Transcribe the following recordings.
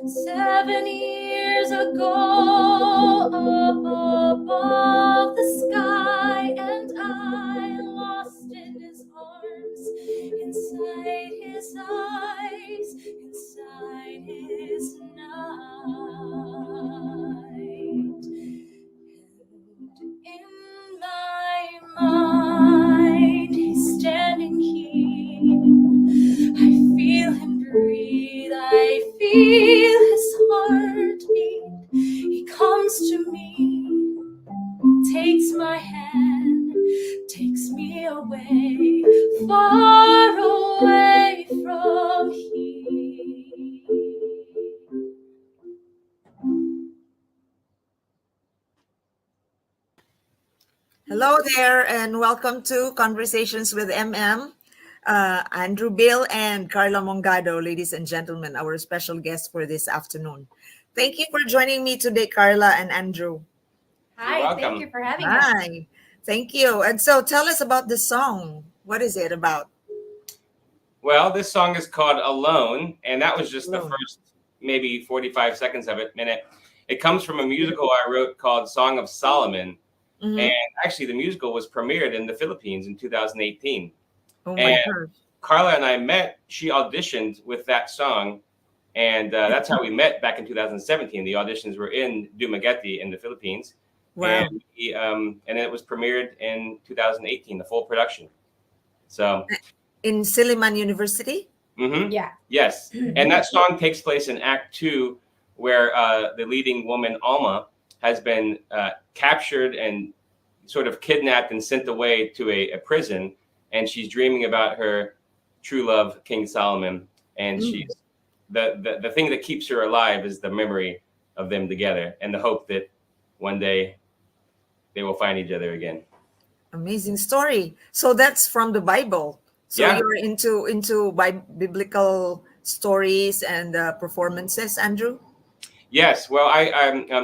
7 years ago, up above the sky, and I lost in his arms, inside his eyes, inside his night. And in my mind, he's standing here. I feel him breathe, I feel his heartbeat. He comes to me, takes my hand, takes me away, far away from here. Hello there, and welcome to Conversations with MM. Andrew Beall and Carla Mongado, ladies and gentlemen, our special guests for this afternoon. Thank you for joining me today, Carla and Andrew. Hi, thank you for having us. Hi, thank you. And so tell us about the song. What is it about? Well, this song is called Alone, and that was just Alone. the first maybe 45 seconds of it, minute. It comes from a musical I wrote called Song of Solomon. Mhm. And actually, the musical was premiered in the Philippines in 2018. Oh my and gosh. Carla and I met. She auditioned with that song, and that's how we met back in 2017. The auditions were in Dumaguete in the Philippines, Wow. and it was premiered in 2018, the full production. So In Silliman University? mhm. Yeah. Yes, and that song takes place in Act 2, where the leading woman, Alma, has been captured and sort of kidnapped and sent away to a prison, and she's dreaming about her true love, King Solomon, and she's the thing that keeps her alive is the memory of them together and the hope that one day they will find each other again. Amazing story. So that's from the Bible. So Yeah. you're into biblical stories and performances, Andrew? Yes, well,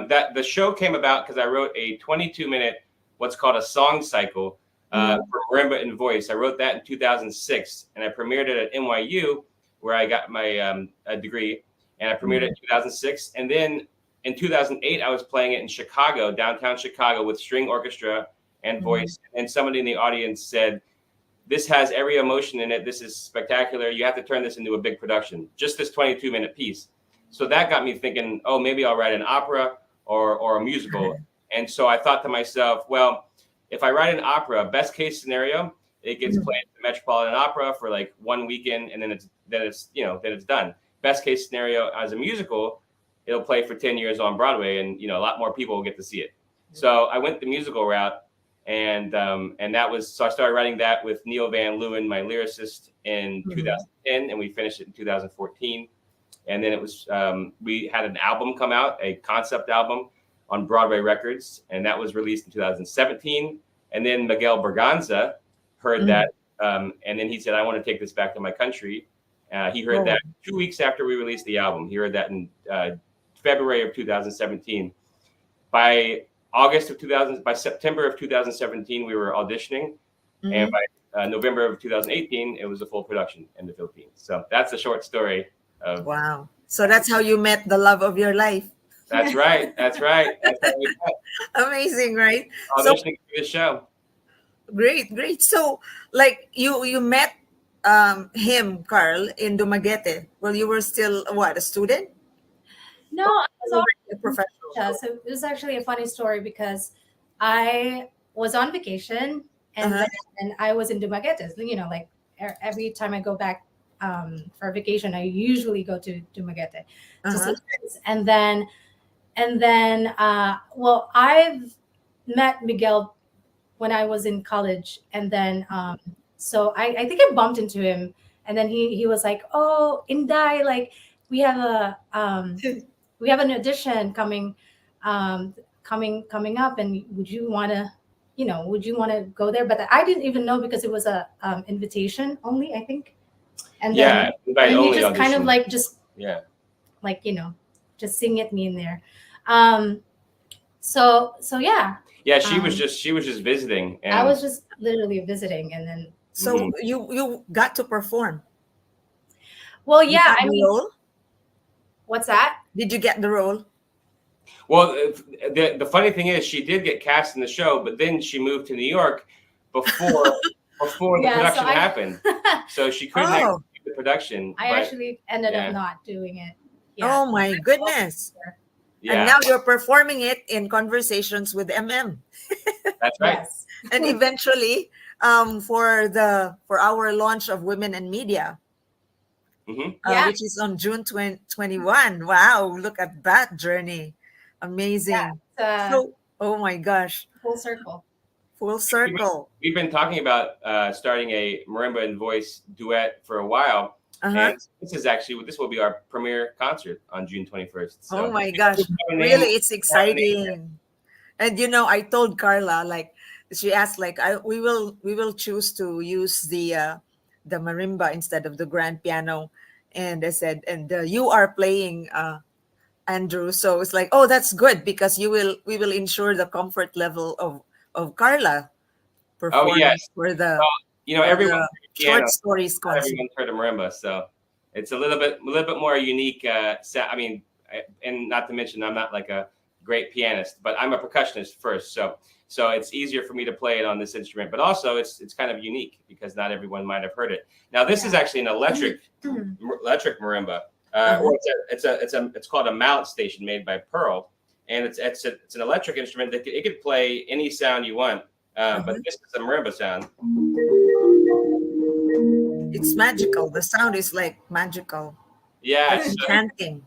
that the show came about because I wrote a 22-minute, what's called a song cycle for Marimba and Voice. I wrote that in 2006, and I premiered it at NYU, where I got my degree, and I premiered it in 2006. And then in 2008, I was playing it in Chicago, downtown Chicago, with string orchestra and voice. And somebody in the audience said, "This has every emotion in it. This is spectacular. You have to turn this into a big production, just this 22-minute piece." So that got me thinking, oh, maybe I'll write an opera or a musical. And so I thought to myself, well, if I write an opera, best case scenario, it gets played at the Metropolitan Opera for like one weekend, and then it's done. Best case scenario, as a musical, it'll play for 10 years on Broadway, and a lot more people will get to see it. So I went the musical route, and that was, so I started writing that with Neil Van Leeuwen, my lyricist, in 2010, and we finished it in 2014. And then it was, we had an album come out, a concept album on Broadway Records, and that was released in 2017. And then Miguel Berganza heard that, and then he said, "I want to take this back to my country." He heard that 2 weeks after we released the album. He heard that in February of 2017. By September of 2017, we were auditioning, and by November of 2018, it was a full production in the Philippines. So that's a short story. Wow. So that's how you met the love of your life. That's right. That's right. That's how we met. Amazing, right? Auditioning for this show. Great. So like you met him, Carl, in Dumaguete. Well, you were still a student? No, I was already A professional. Yeah, so it was actually a funny story because I was on vacation and then I was in Dumaguete. Like every time I go back for vacation, I usually go to Dumaguete to see friends. And then, well, I've met Miguel when I was in college, and then so I think I bumped into him, and then he was like, "Oh, Inday, like we have an audition coming up, and would you want to go there?" But I didn't even know because it was a invitation only, I think. And then, invite and he only just kind of audition. like just sing at me in there. So yeah. Yeah, she was just visiting. And I was just literally visiting, and then. So you got to perform. Well, yeah. I mean, role? what's that? Did you get the role? Well, the funny thing is, she did get cast in the show, but then she moved to New York before the Yeah, production happened, so she couldn't actually Oh, do the production. I But actually ended up yeah, not doing it. Yeah. oh my goodness. And yeah, now you're performing it in Conversations with MM. that's right. Yes. And eventually, for our launch of Women and Media, Hmm. Yeah. which is on June 2021. Wow, look at that journey. Amazing. It's a So, oh my gosh, full circle. full circle. We've been talking about starting a Marimba and Voice duet for a while, Uh-huh. and this will be our premiere concert on June 21st. So Oh my gosh. we have a name- Really, it's we have a name. exciting. And I told Carla, like, she asked, like, we will choose to use the marimba instead of the grand piano. And I said, and you are playing Andrew. So it's like, oh, that's good, because we will ensure the comfort level of Carla Oh performing yes, for the well, for everyone's the heard piano. short stories Not concert. everyone's heard of marimba, so it's a little bit more unique. I mean, and not to mention, I'm not like a great pianist, but I'm a percussionist first, so it's easier for me to play it on this instrument. But also, it's kind of unique because not everyone might have heard it. Now, this is actually an electric marimba, or it's called a mallet station made by Pearl, and it's an electric instrument that it could play any sound you want. But this is a marimba sound. It's magical. The sound is like magical. Yeah, It's enchanting.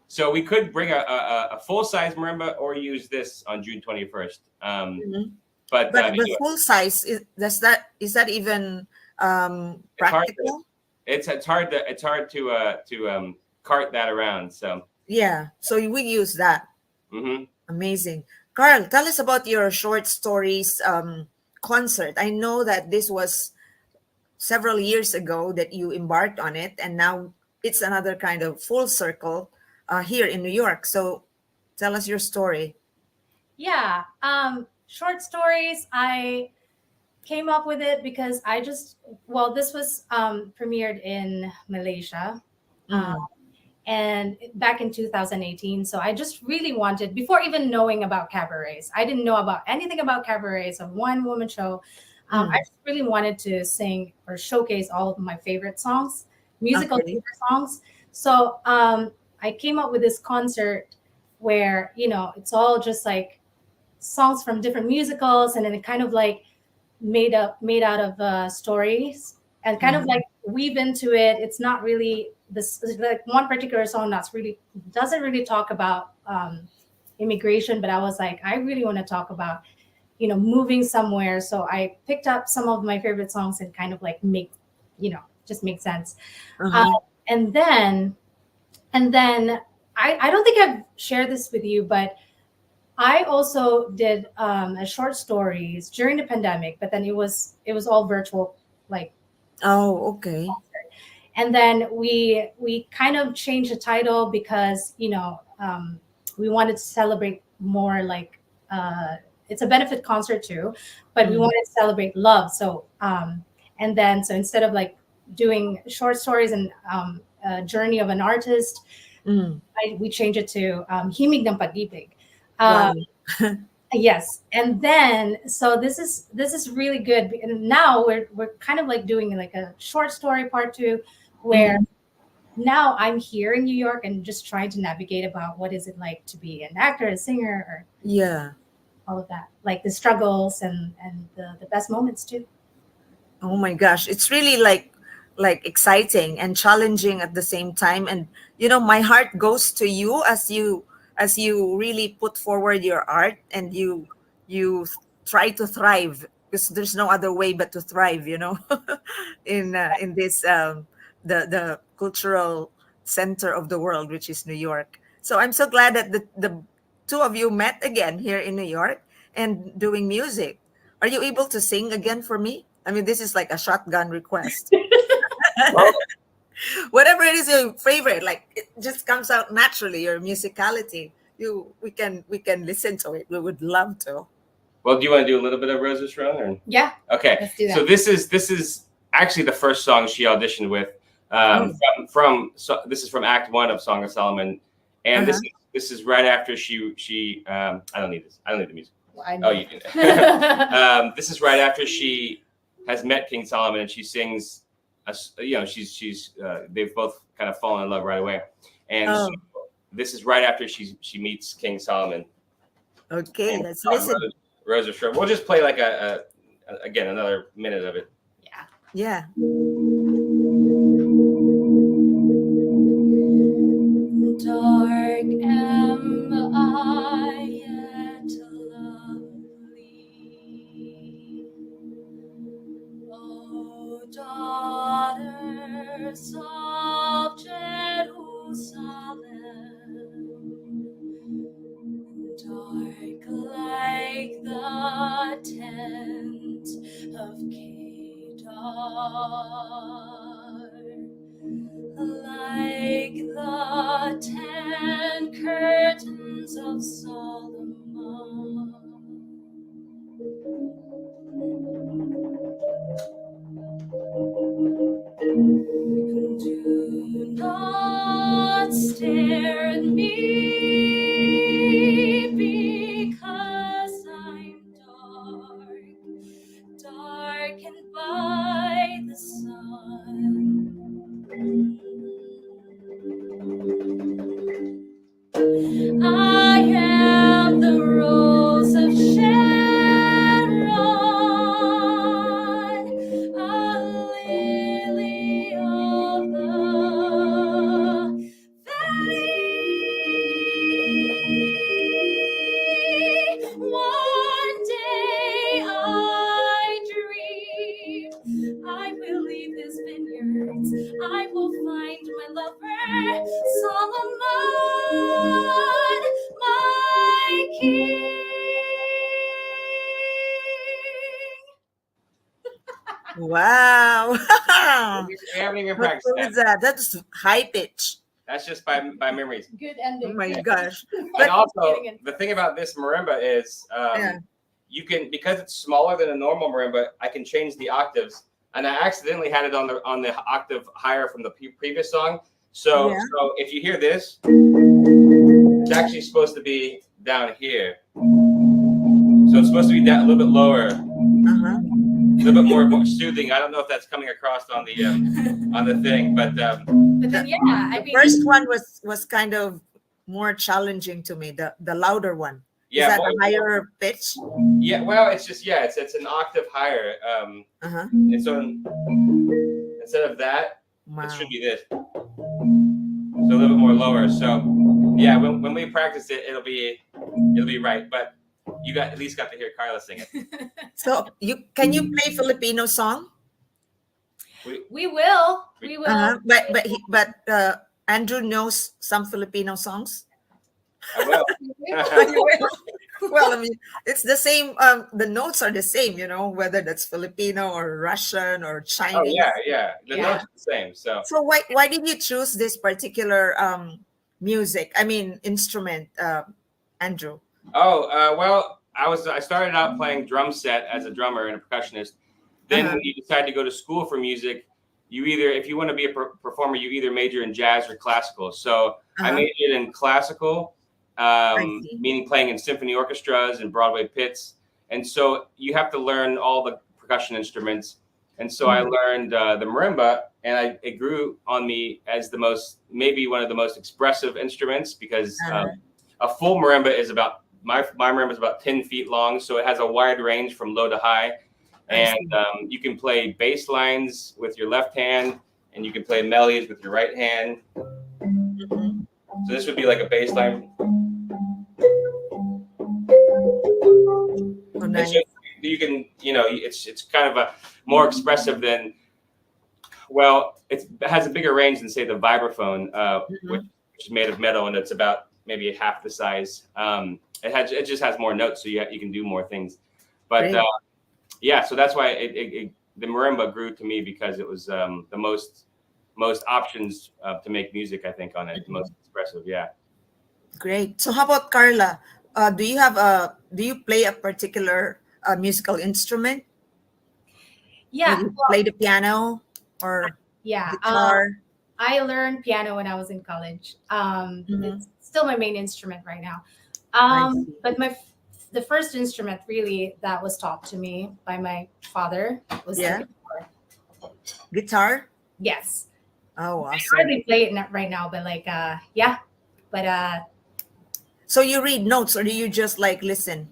so we could bring a full size marimba or use this on June 21st. Mhm. But But the full size is that even It's hard practical? it's hard to cart that around. So Yeah. So we use that. mhm. Amazing. Carl, tell us about your short stories concert. I know that this was several years ago that you embarked on it, and now it's another kind of full circle here in New York. So tell us your story. Yeah. Short stories. I came up with it because this was premiered in Malaysia. Mm. And back in 2018, so I just really wanted, before even knowing about cabarets, I didn't know about anything about cabarets, a one woman show. I just really wanted to sing or showcase all of my favorite songs, musical Okay. favorite songs. So I came up with this concert where it's all just like songs from different musicals, and then it kind of like made out of stories, and kind of like weave into it. It's not really this, like one particular song doesn't really talk about immigration, but I was like, I really want to talk about moving somewhere. So I picked up some of my favorite songs and kind of like just make sense. Uh-huh. And then I don't think I've shared this with you, but I also did a short stories during the pandemic, but then it was all virtual, like. Oh, okay. And then we kind of changed the title because we wanted to celebrate more, like it's a benefit concert too, but we wanted to celebrate love. So and then so instead of like doing short stories and a journey of an artist, we changed it to Himig ng Pag-ibig. Wow. Yes, and then so this is really good. And now we're kind of like doing like a short story part 2, where now I'm here in New York and just trying to navigate about what is it like to be an actor, a singer, or Yeah. all of that, like the struggles and the best moments too. Oh my gosh, it's really like exciting and challenging at the same time. And my heart goes to you as you really put forward your art, and you try to thrive, because there's no other way but to thrive, in this the cultural center of the world, which is New York. So I'm so glad that the two of you met again here in New York and doing music. Are you able to sing again for me? I mean, this is like a shotgun request. Whatever it is your favorite, like it just comes out naturally. Your musicality, we can listen to it. We would love to. Well, do you want to do a little bit of Rose's Run? Or? Yeah. Okay. Let's do that. So this is actually the first song she auditioned with. So this is from Act 1 of Song of Solomon, And Uh-huh. this is right after she I don't need this. I don't need the music. I Oh, know. you do. This is right after she has met King Solomon, and she sings. She's they've both kind of fallen in love right away, and so this is right after she meets King Solomon. Okay, And let's listen. Rose of Sharon. We'll just play like again another minute of it. Yeah. Dark am I yet lovely, O daughters of Jerusalem, dark like the tent of Kedar, like the 10 curtains of Solomon. Do not stare at me because I'm darkened by the sun. I am the rose of Sharon, a lily of the valley. One day I dreamed I will leave his vineyards. I will find my lover, Solomon, my king. Wow. We haven't even What practiced was that. that? That's high pitch. That's just by memories. Good Oh ending. my gosh. And also, the thing about this marimba is Yeah. you can, because it's smaller than a normal marimba, I can change the octaves. And I accidentally had it on the octave higher from the previous song. So Yeah. so if you hear this, it's actually supposed to be down here. So it's supposed to be down a little bit lower, Uh-huh. a little bit more soothing. I don't know if that's coming across on the thing, but But then, yeah, I The mean, first one was kind of more challenging to me. The louder one. Is yeah, that a higher pitch? yeah. Well, it's just it's an octave higher. Uh-huh. And so instead of that, Wow. it should be this. So a little bit more lower. So yeah, when we practice it, it'll be right. But you at least got to hear Carla sing it. So can you play Filipino song? we will. Uh-huh. But Andrew knows some Filipino songs. I will. Well, I mean, it's the same. The notes are the same, whether that's Filipino or Russian or Oh Chinese. yeah. The notes are the same. So why did you choose this particular music? I mean, instrument, Andrew? Well, I started out playing drum set as a drummer and a percussionist. Then when you decide to go to school for music, you either, if you want to be a performer, you either major in jazz or classical. So I majored in classical, meaning playing in symphony orchestras and Broadway pits. And so you have to learn all the percussion instruments. And so I learned the marimba, and it grew on me as maybe one of the most expressive instruments, because a full marimba is my marimba is about 10 feet long. So it has a wide range from low to high. And you can play bass lines with your left hand, and you can play melodies with your right hand. So this would be like a bass line. Oh, nice. So you can, it's kind of a more expressive than, well, it has a bigger range than, say, the vibraphone, which is made of metal, and it's about maybe half the size. It just has more notes, so you can do more things. But yeah, so that's why the marimba grew to me, because it was the most options to make music, I think, on it, the most expressive. Yeah. Great. So how about Carla? Do you play a particular musical instrument? Yeah. Maybe play the piano or Yeah. guitar? I learned piano when I was in college. Mhm. It's still my main instrument right now. I see. But the first instrument really that was taught to me by my father was the Yeah. guitar. Guitar? Yes, Oh, I awesome. hardly play it right now, but like yeah, but So you read notes or do you just like listen?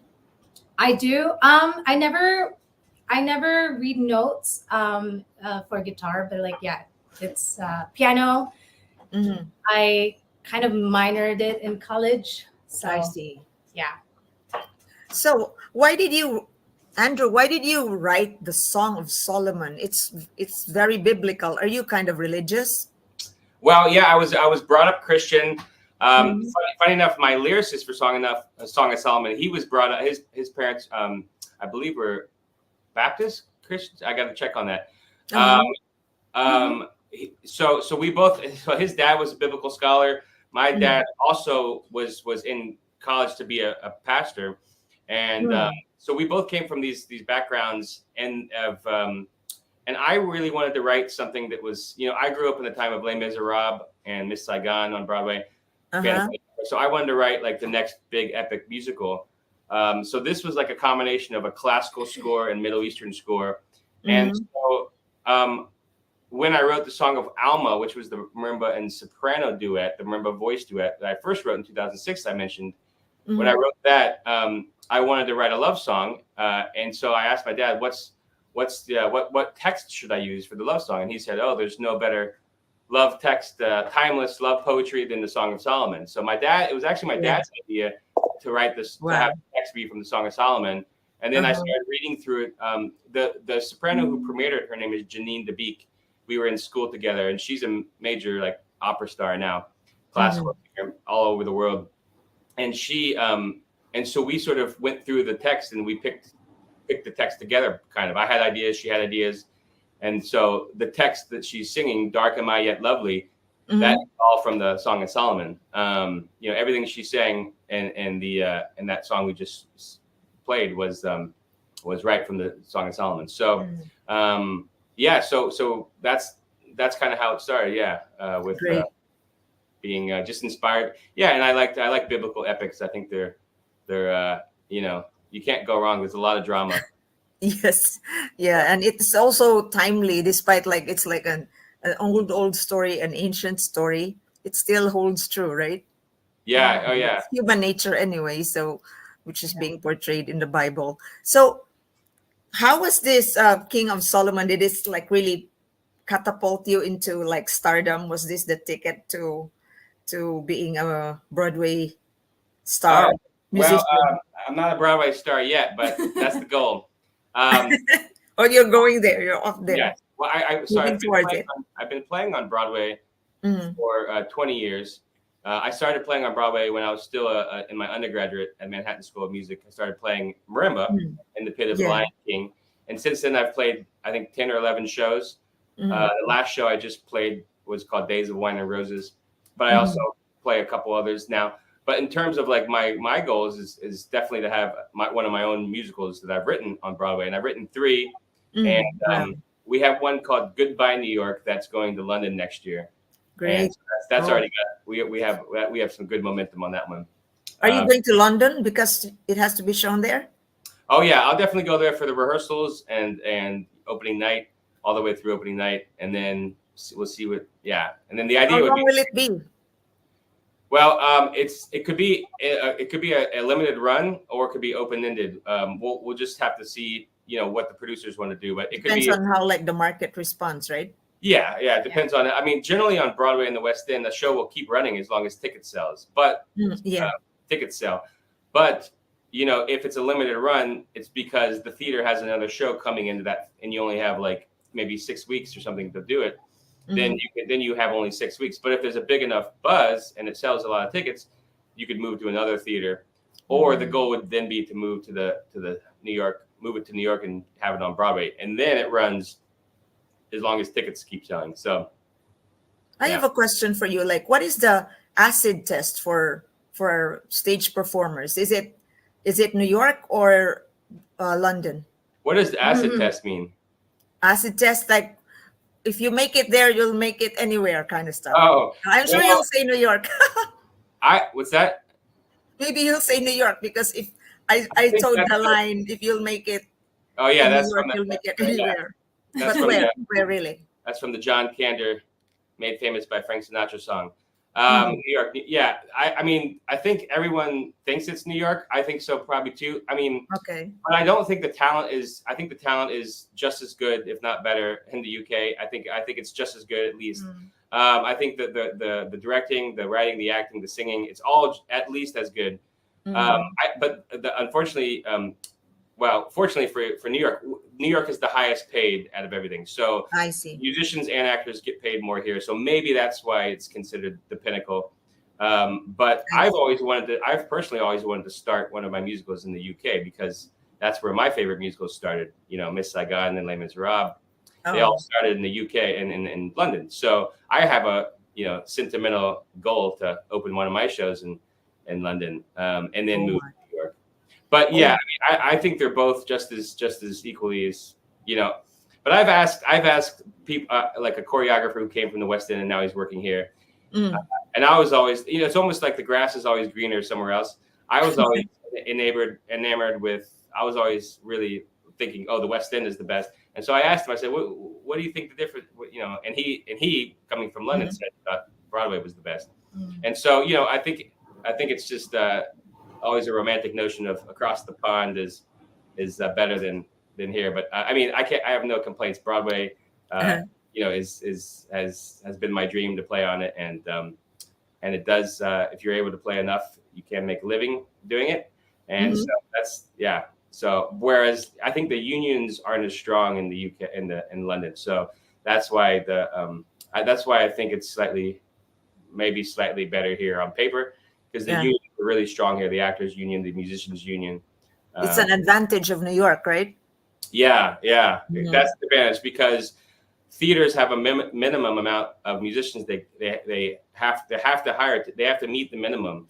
I do. I never read notes for guitar, but like yeah, it's piano. Mhm. I kind of minored it in college, I so see. yeah. So Andrew, why did you write the Song of Solomon? It's very biblical. Are you kind of religious? Well, yeah, I was brought up Christian. Mhm. Funny enough, my lyricist for Song of Solomon, he was brought up. His parents, I believe, were Baptist Christians. I got to check on that. Um, Uh-huh. so we both. So his dad was a biblical scholar. My Mhm. dad also was in college to be a pastor, and Mhm. so we both came from these backgrounds and I really wanted to write something that was, I grew up in the time of Les Miserables and Miss Saigon on Broadway. Uh-huh. So I wanted to write like the next big epic musical. So this was like a combination of a classical score and Middle Eastern score. And Mhm. so um, when I wrote the song of Alma, which was the marimba and soprano duet, the marimba voice duet that I first wrote in 2006, I mentioned, when I Mhm. wrote that, I wanted to write a love song, and so I asked my dad, what text should I use for the love song? And he said, "Oh, there's no better love text, timeless love poetry than the Song of Solomon." So it was actually my Yeah. dad's idea to write this, to have Wow. the text be from the Song of Solomon. And then I Uh-huh. started reading through it. The soprano who premiered it, her name is Janine DeBeek. We were in school together, and she's a major like opera star now, Mhm. classical singer all over the world. And and so we sort of went through the text and we picked the text together. Kind of, I had ideas, she had ideas, and so the text that she's singing, "Dark am I yet lovely," that's Mhm. all from the Song of Solomon. Everything she sang and that song we just played was right from the Song of Solomon. So Mhm. yeah, so that's kind of how it started. Yeah, with Great. being just inspired. Yeah, and I like biblical epics. I think they're you can't go wrong. There's a lot of drama. Yes. Yeah, and it's also timely despite like it's like an old story, an ancient story. It still holds true, right? Yeah. Oh yeah. It's human nature anyway, so which is being portrayed in the Bible. So how was this King of Solomon? Did this like really catapult you into like stardom? Was this the ticket to being a Broadway Oh star well, musician? I'm not a Broadway star yet, but that's the goal. Um, Oh, you're going there. You're off there, yes. Well, so moving towards it. I've been playing on Broadway Mm, for 20 years. I started playing on Broadway when I was still in my undergraduate at Manhattan School of Music. I started playing marimba mm, in the pit of the yeah. Lion King, and since then I've played I think 10 or 11 shows. Mm, The last show I just played was called Days of Wine and Roses, but I also mm, play a couple others now. But in terms of like my goals is definitely to have one of my own musicals that I've written on Broadway, and I've written 3, and wow, we have one called Goodbye New York that's going to London next year, and great. so that's Oh, already got we have some good momentum on that one. are you Um, going to London because it has to be shown there? oh yeah, I'll definitely go there for the rehearsals and opening night, all the way through opening night, and then we'll see what and then the How idea would long be. will it be? Well, it could be a limited run or it could be open ended. We'll just have to see what the producers want to do, but it could Depends be. on how like the market responds, right? Yeah, it Yeah. depends on it. I mean, generally on Broadway and the West End, the show will keep running as long as ticket sells. But Yeah. tickets sell. But if it's a limited run, it's because the theater has another show coming into that, and you only have like maybe 6 weeks or something to do it. Mhm. Then you have only 6 weeks. But if there's a big enough buzz and it sells a lot of tickets, you could move to another theater, or the goal would then be to move to the New York, move it to New York and have it on Broadway, and then it runs as long as tickets keep selling. So I yeah, have a question for you. Like, what is the acid test for stage performers? Is it New York or London? what does the acid test mean? Acid test, like if you make it there, you'll make it anywhere kind of stuff. Oh, I'm sure well, he'll say New York. what's that? Maybe he'll say New York because if I think told that's the line, if you'll make it Oh yeah, in New that's York, from you'll make it yeah, anywhere. that's But from where? the Where really? that's from the John Kander, made famous by Frank Sinatra song. Mhm. New York, yeah. I mean, I think everyone thinks it's New York. I think so, probably too. I mean, Okay. but I don't think the talent is. I think the talent is just as good, if not better, in the UK. I think it's just as good, at least. I think that the directing, the writing, the acting, the singing, it's all at least as good. Mhm. Unfortunately, well, fortunately for New York is the highest paid out of everything. So I see. musicians and actors get paid more here. So maybe that's why it's considered the pinnacle. But I've personally always wanted to start one of my musicals in the UK because that's where my favorite musicals started. You know, Miss Saigon and Les Miserables. They all started in the UK and in London. So I have a sentimental goal to open one of my shows in London and then move to New York. But yeah, I mean, I think they're both just as equally as But I've asked people like a choreographer who came from the West End and now he's working here. And I was always, it's almost like the grass is always greener somewhere else. I was always enamored with. I was always really thinking, oh, the West End is the best. And so I asked him. I said, what do you think the difference? And he coming from London said Broadway was the best. And so I think it's just always a romantic notion of across the pond is better than here. But I mean, I have no complaints. Broadway, has been my dream to play on it, and it does. If you're able to play enough, you can make a living doing it. And so that's So whereas I think the unions aren't as strong in the UK in London, so that's why I think it's maybe slightly better here on paper because the unions are really strong here. The actors union, the musicians union. It's an advantage of New York, right? Yeah. That's the advantage because theaters have a minimum amount of musicians they have to hire. They have to meet the minimum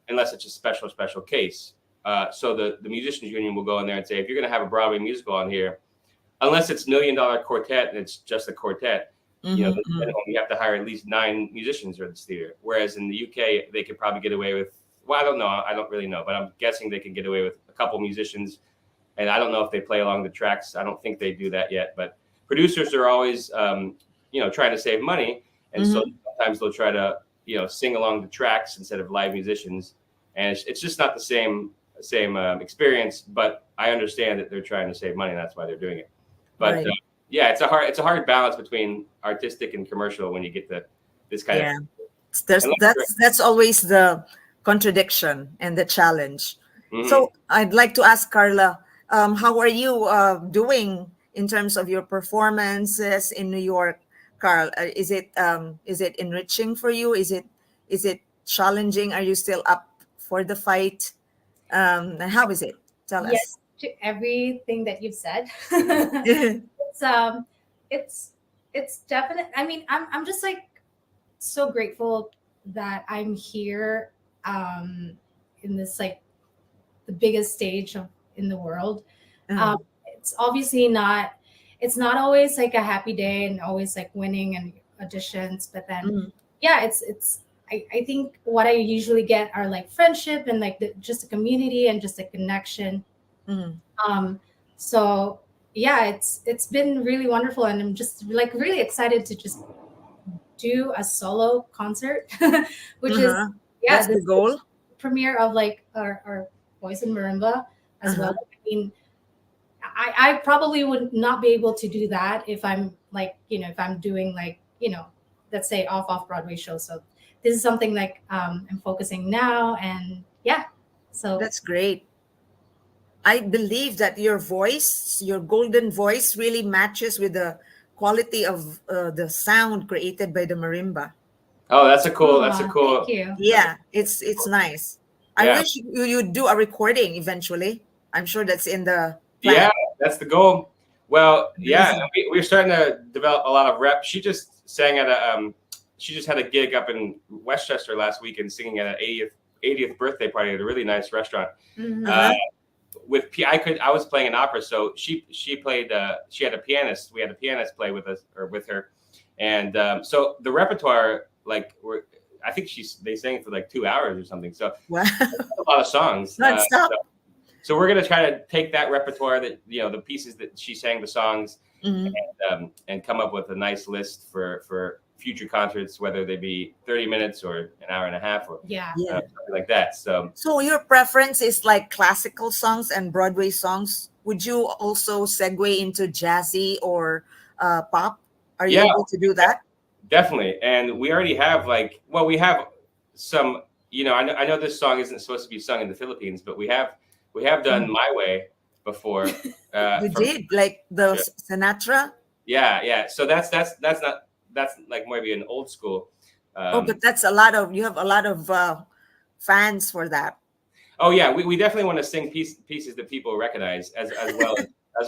unless it's a special case. So the musicians union will go in there and say, if you're going to have a Broadway musical on here, unless it's $1 Million Quartet and it's just a quartet, you have to hire at least 9 musicians for this theater. Whereas in the UK, they could probably get away with. Well, I don't know. I don't really know, but I'm guessing they can get away with a couple musicians. And I don't know if they play along the tracks. I don't think they do that yet. But producers are always, trying to save money, and so sometimes they'll try to, sing along the tracks instead of live musicians. And it's just not the same experience. But I understand that they're trying to save money, and that's why they're doing it. But it's a hard balance between artistic and commercial when you get to this kind of. That's always the contradiction and the challenge. So I'd like to ask Carla, how are you doing in terms of your performances in New York, Carl? Is it enriching for you? Is it challenging? Are you still up for the fight? How is it? Tell us. Yes, to everything that you've said. It's definite. I mean, I'm just like so grateful that I'm here in this like the biggest stage in the world. It's obviously it's not always like a happy day and always like winning and auditions, but then I think what I usually get are like friendship and like just a community and just a connection. So yeah, it's been really wonderful, and I'm just like really excited to just do a solo concert, which is that's the goal. Premiere of like our Voice in Marimba as well. I mean, I probably would not be able to do that if I'm like, if I'm doing like, let's say off Broadway shows. So this is something like I'm focusing now, and so that's great. I believe that your voice, your golden voice, really matches with the quality of the sound created by the marimba. Oh, that's a cool. Thank you. Yeah, it's nice. I wish you'd do a recording eventually. I'm sure that's in the plan. Yeah, that's the goal. Well, we're starting to develop a lot of rep. She just sang at she just had a gig up in Westchester last weekend, singing at an 80th birthday party at a really nice restaurant. I was playing an opera, so she played. She had a pianist. We had a pianist play with us or with her, and so the repertoire, like, I think they sang for like 2 hours or something. So Wow. a lot of songs. Non-stop. So we're gonna try to take that repertoire, that the pieces that she sang, the songs, and come up with a nice list for future concerts, whether they be 30 minutes or an hour and a half, or something like that. So your preference is like classical songs and Broadway songs. Would you also segue into jazzy or pop? Are you able to do that? Definitely. And we already have we have some, I know this song isn't supposed to be sung in the Philippines, but we have done My Way before. You did, like the Sinatra? Yeah. So that's like maybe an old school. But you have a lot of fans for that. Oh yeah, we definitely want to sing pieces that people recognize as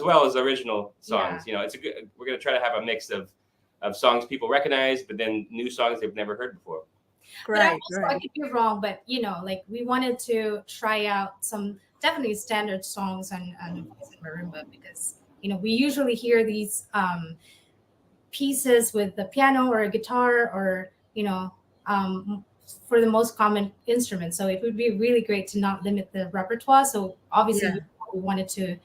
well as original songs. We're gonna try to have a mix of songs people recognize, but then new songs they've never heard before. Right. I could be wrong, but we wanted to try out some definitely standard songs on marimba, because we usually hear these pieces with the piano or a guitar, or for the most common instrument. So it would be really great to not limit the repertoire. So obviously we wanted to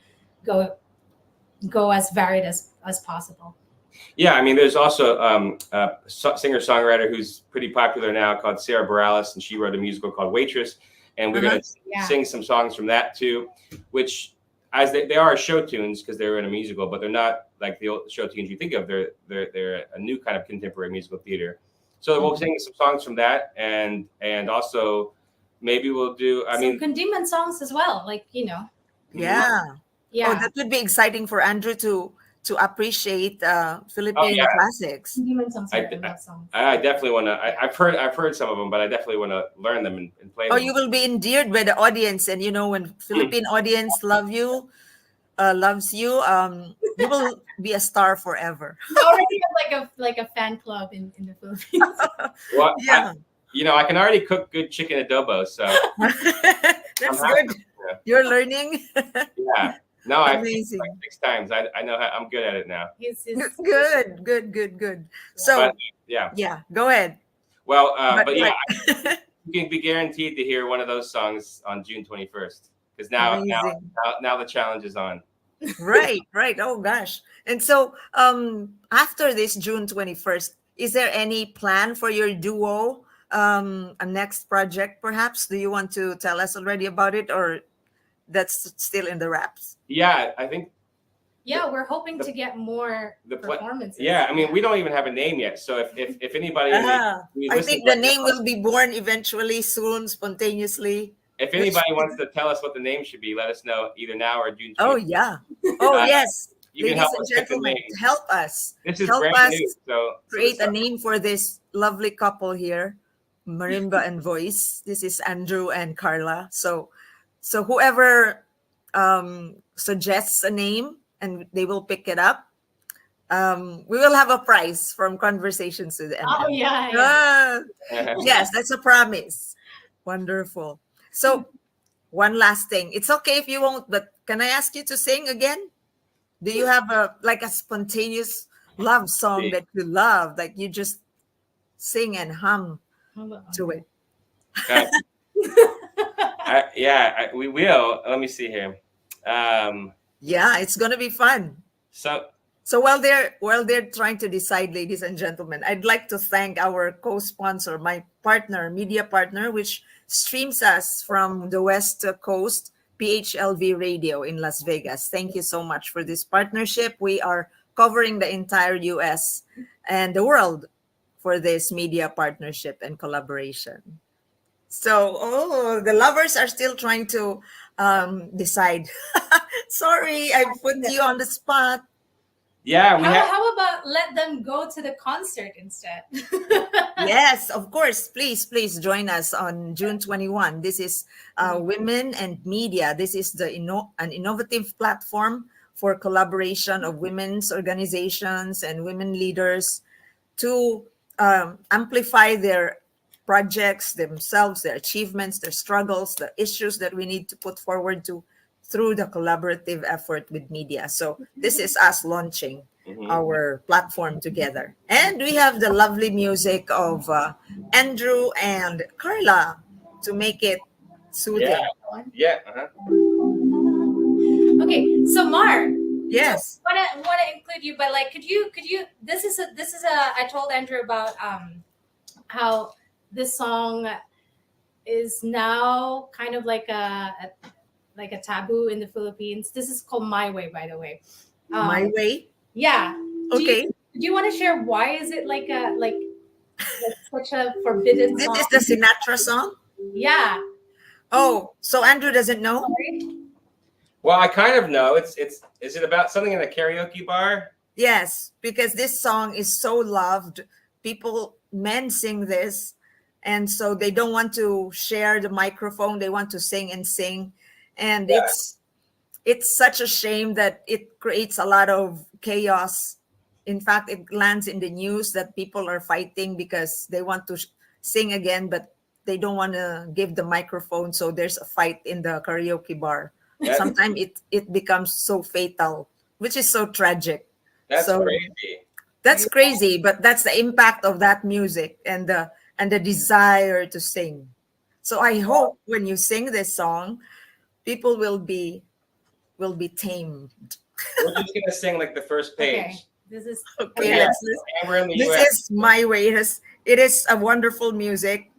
go as varied as possible. Yeah, I mean, there's also a singer-songwriter who's pretty popular now called Sarah Bareilles, and she wrote a musical called Waitress, and we're going to sing some songs from that too, which as they are show tunes because they're in a musical, but they're not like the old show tunes you think of. They're a new kind of contemporary musical theater. So we'll sing some songs from that, and also maybe we'll do some Kundiman songs as well, Yeah. Yeah. Oh, that would be exciting for Andrew to appreciate Philippine classics. I definitely want to. I've heard some of them, but I definitely want to learn them and play them. Oh, you will be endeared by the audience, and when Philippine audience loves you, you will be a star forever. We already have like a fan club in the Philippines. Well, yeah. I can already cook good chicken adobo, so that's good. Yeah. You're learning. Yeah. No, I've amazing. Like 6 times. I know I'm good at it now. Good. So yeah, go ahead. Well, but yeah, you can be guaranteed to hear one of those songs on June 21st, because now the challenge is on. Right. Oh gosh. And so after this June 21st, is there any plan for your duo? A next project, perhaps? Do you want to tell us already about it, or that's still in the wraps? Yeah, I think. Yeah, we're hoping to get more performances. Yeah, I mean, we don't even have a name yet. So if anybody, I think the name will be born eventually, soon, spontaneously. If anybody wants to tell us what the name should be, let us know either now or June 20th. Oh yeah. Oh yes. You Ladies can help and us pick the gentlemen, name. help us. This is help brand us new, so create a name for this lovely couple here, Marimba and Voice. This is Andrew and Carla. So whoever suggests a name and they will pick it up, we will have a prize from Conversations with MM. Oh yeah. Yes, that's a promise. Wonderful. So one last thing. It's okay if you won't, but can I ask you to sing again? Do you have a spontaneous love song that you love, like you just sing and hum to it? We will. Let me see here. Yeah, it's gonna be fun. So while they're trying to decide, ladies and gentlemen, I'd like to thank our co-sponsor, my partner, media partner, which streams us from the West Coast, PHLV Radio in Las Vegas. Thank you so much for this partnership. We are covering the entire US and the world for this media partnership and collaboration. So, the lovers are still trying to decide. Sorry, I put you on the spot. Yeah. How about let them go to the concert instead? Yes, of course. Please join us on June 21. This is Women and Media. This is an innovative platform for collaboration of women's organizations and women leaders to amplify their projects, themselves, their achievements, their struggles, the issues that we need to put forward to through the collaborative effort with media. So this is us launching our platform together. And we have the lovely music of Andrew and Carla to make it soothing. Yeah. Okay, so Mar, Yes. wanna include you, but like, could you? This is a. I told Andrew about how this song is now kind of like a taboo in the Philippines. This is called My Way, by the way. My Way. Yeah. Okay. Do you want to share why is it like such a forbidden This song? is the Sinatra song. Yeah. Oh, so Andrew doesn't know? Sorry. Well, I kind of know. Is it about something in a karaoke bar? Yes, because this song is so loved. Men sing this, and so they don't want to share the microphone. They want to sing and sing. And Yeah. it's such a shame that it creates a lot of chaos. In fact, it lands in the news that people are fighting because they want to sing again, but they don't want to give the microphone. So there's a fight in the karaoke bar. Sometimes it becomes so fatal, which is so tragic. That's So crazy. that's crazy, but that's the impact of that music and the desire to sing. So I hope when you sing this song, people will be tamed. We're just gonna sing like the first page. Okay. This is Okay, Yeah. let's listen. And we're in the This US. is My Way. It is a wonderful music.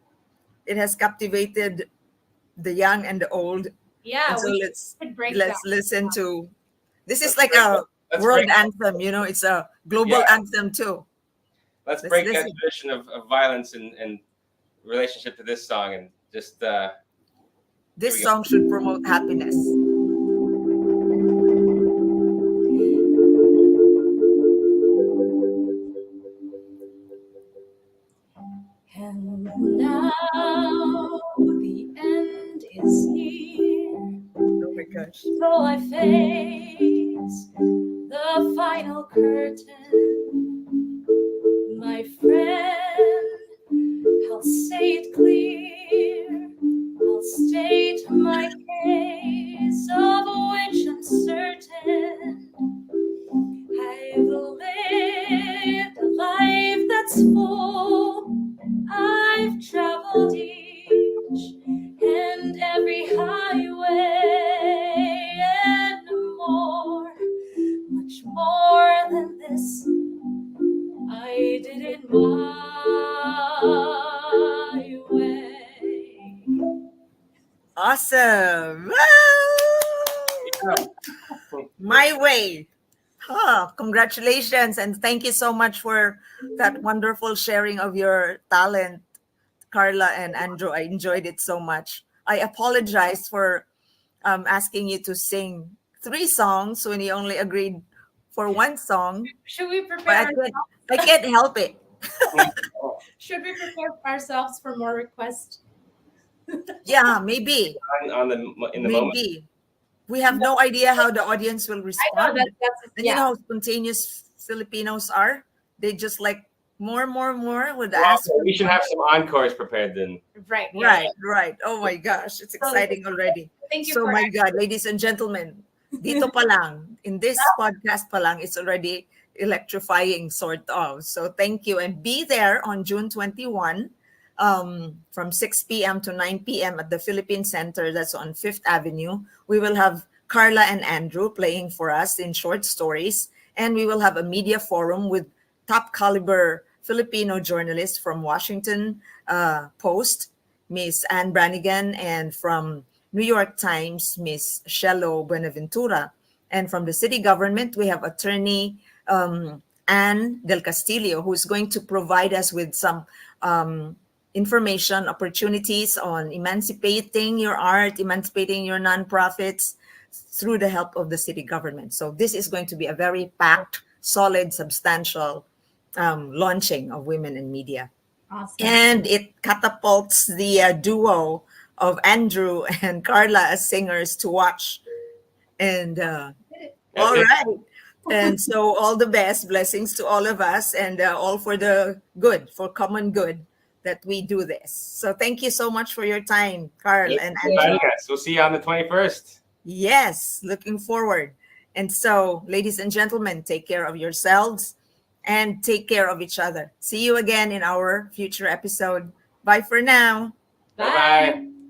It has captivated the young and the old. yeah. And so We let's should break listen to. This is Let's like break a it. Let's world break it. anthem. It's a global Yeah. anthem too. Let's Let's break that listen. tradition of violence and relationship to this song and just This Here we go. song should promote happiness. And now the end is near. Oh my gosh. So I face the final curtain. My friend, I'll say it clear. I'll state my case, of which I'm certain. I've lived a life that's full. I've traveled each and every highway and more, much more than this. I did it my way. Awesome. Woo! My Way. Congratulations. And thank you so much for that wonderful sharing of your talent, Carla and Andrew. I enjoyed it so much. I apologize for asking you to sing 3 songs when you only agreed for 1 song. Should we But prepare I can't help it. Should we prepare ourselves for more requests? Yeah, maybe. in the moment. Maybe. We have no idea how the audience will I know respond. that's And you know how spontaneous Filipinos are? They just like more would ask. Well, we should have some encores prepared then. right. Yeah. Right. Oh my gosh, it's exciting already. Thank you So for my God, ladies and gentlemen, dito pa lang, in this podcast pa lang, it's already electrifying sort of. So thank you. And be there on June 21 from 6 p.m. to 9 p.m. at the Philippine Center. That's on 5th Avenue. We will have Carla and Andrew playing for us in short stories. And we will have a media forum with top caliber Filipino journalists from Washington Post, Miss Anne Brannigan, and from New York Times, Miss Shello Buenaventura. And from the city government, we have attorney Anne Del Castillo, who's going to provide us with some information, opportunities on emancipating your art, emancipating your nonprofits through the help of the city government. So this is going to be a very packed, solid, substantial launching of Women in Media. Awesome. And it catapults the duo of Andrew and Carla as singers to watch. And all right. And so all the best, blessings to all of us, and all for the good, for common good, that we do this. So thank you so much for your time, Carl and Andrew. We'll see you on the 21st. Yes, looking forward. And so, ladies and gentlemen, take care of yourselves and take care of each other. See you again in our future episode. Bye for now. Bye bye.